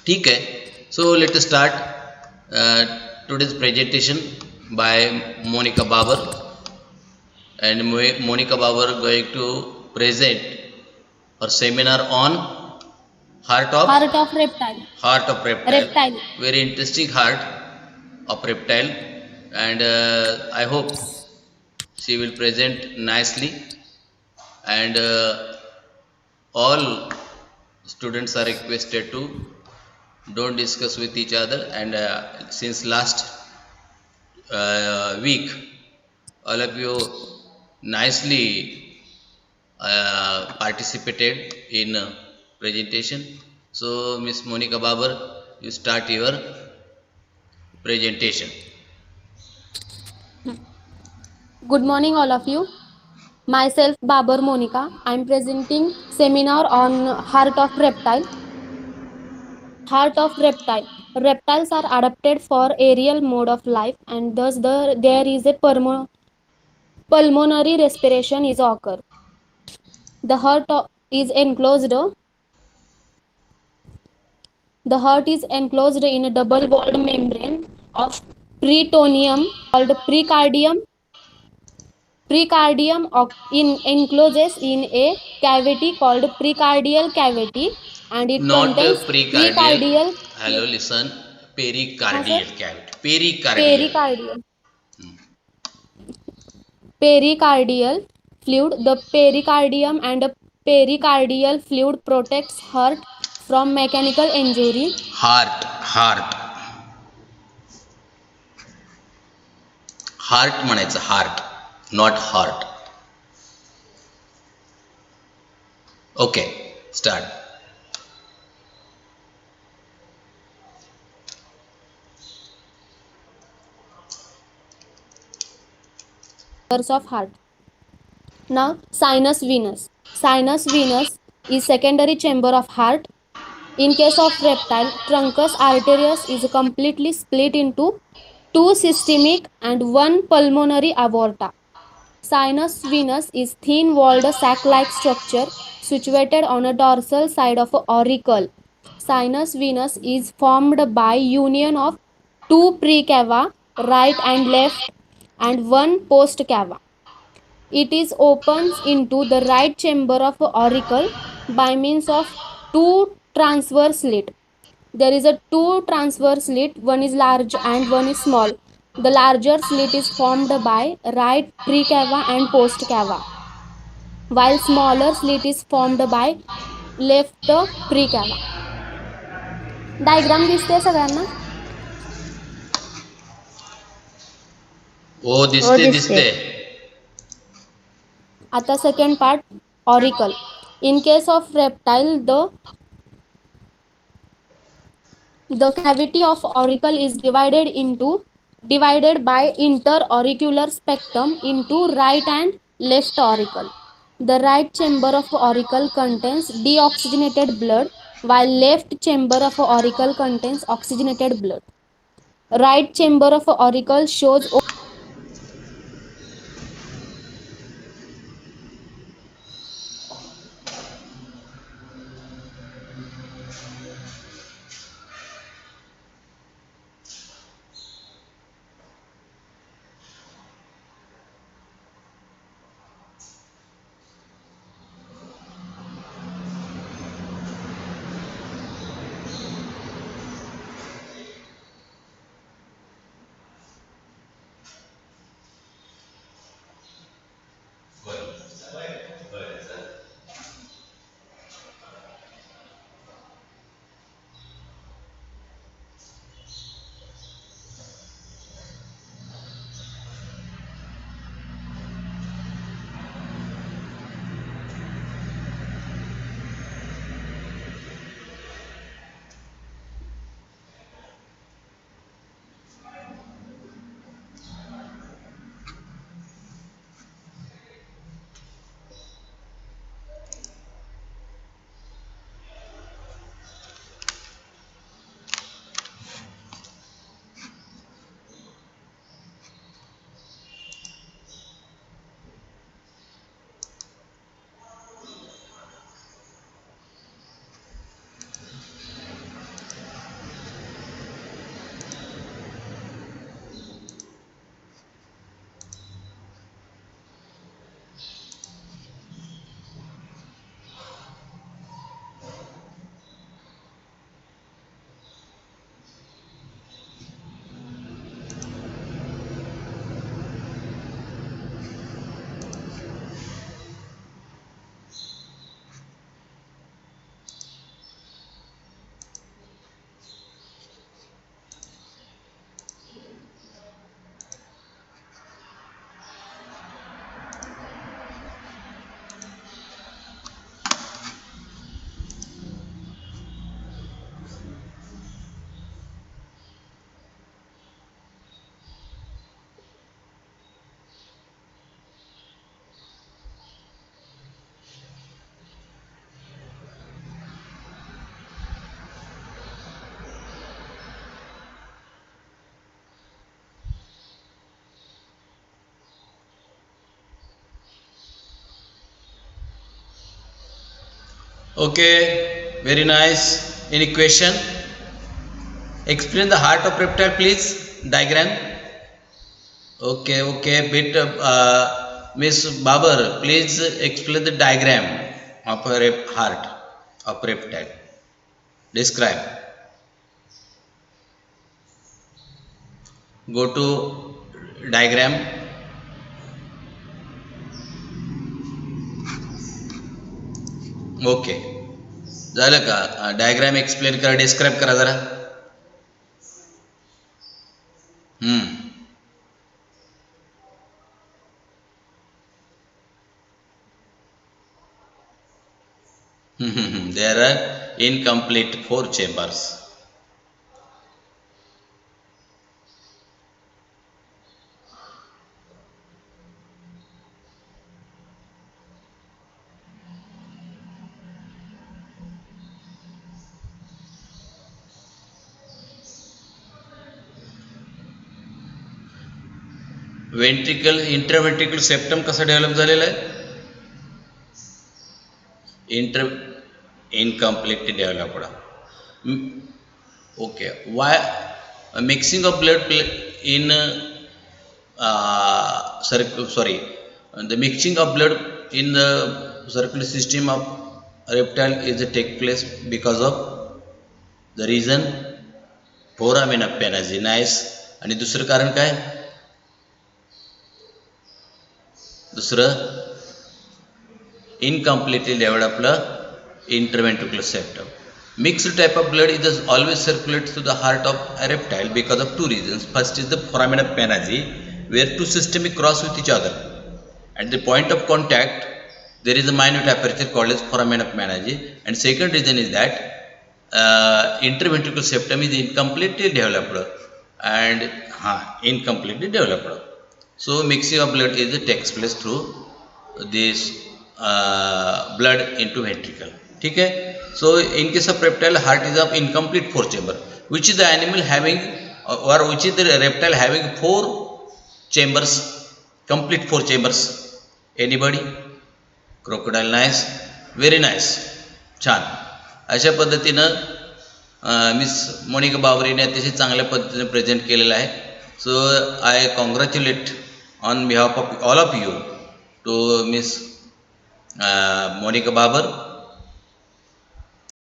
ठीक है. So let us start today's presentation by Monica Babar, and Monica Babar going to present her seminar on heart of Heart of reptile. reptile. Reptile. Very interesting heart of reptile, and I hope she will present nicely, and all students are requested to don't discuss with each other, and since last week all of you nicely participated in presentation. So Miss Monica Babar, you start your presentation. Good morning, all of you. Myself, Babar Monica. I'm presenting seminar on heart of reptile. Heart of reptile. Reptiles are adapted for aerial mode of life, and thus there is a pulmonary respiration is occur. The is enclosed. The heart is enclosed in a double-walled membrane of peritoneum called precardium. Precardium encloses in a cavity called precardial cavity, and it Not contains precardial. precardial Hello, listen. हाँ sir Pericardial cavity. Pericardial. pericardial pericardial fluid. The pericardium and pericardial fluid protects heart from mechanical injury. Heart. Heart म्हणायचं heart, not heart. Okay, start. Of heart. Now, sinus venous. Sinus venous is secondary chamber of heart. In case of reptile, truncus arterius is completely split into two systemic and one pulmonary aorta. Sinus venous is thin-walled sac-like structure situated on a dorsal side of auricle. Sinus venous is formed by union of two precava, right and left, and one post cava. It is opens into the right chamber of auricle by means of two transverse slit. There is a two transverse slit, one is large and one is small. The larger slit is formed by right precava and post cava, while smaller slit is formed by left precava. Diagram दिसते सगळ्यांना. हो, दिसते. आता second part, auricle. In case of reptile, the cavity of auricle is divided by interauricular spectrum into right and left auricle. The right chamber of auricle contains deoxygenated blood, while left chamber of auricle contains oxygenated blood. Right chamber of auricle shows Okay, very nice. Any question? Explain the heart of reptile, please. Diagram. Okay. Miss Babar, please explain the diagram of a heart of reptile. Describe. Go to diagram. Okay, झालं का? Diagram explain करा, describe करा जरा. There are incomplete 4 chambers. Ventricle interventricular septum कसा develop झालेला आहे? Incompletely developed. Okay. Y mixing of blood in the mixing of blood in the circulatory system of reptile is take place because of the reason foramen appenage. Nice. आणि दुसरं कारण काय? दुसरं incompletely developed interventricular septum. Mixed type of blood is always circulated to the heart of a reptile because of 2 reasons. First is the foramen appenage, where 2 systems cross with each other. At the point of contact, there is a minute aperture called as foramen appenage. And second reason is that interventricular septum is incompletely developed So mixing of blood takes place through this blood into ventricle. ठीक है. So in case of reptile, heart is of incomplete 4 chamber. Which is the animal having or which is the reptile having 4 chambers, complete 4 chambers? Anybody? Crocodile. Nice, very nice, छान. अशा पद्धतीनं miss Monika बाबरीने अतिशय चांगल्या पद्धतीने present केलेलं आहे. So I congratulate on behalf of all of you to miss Monica Babar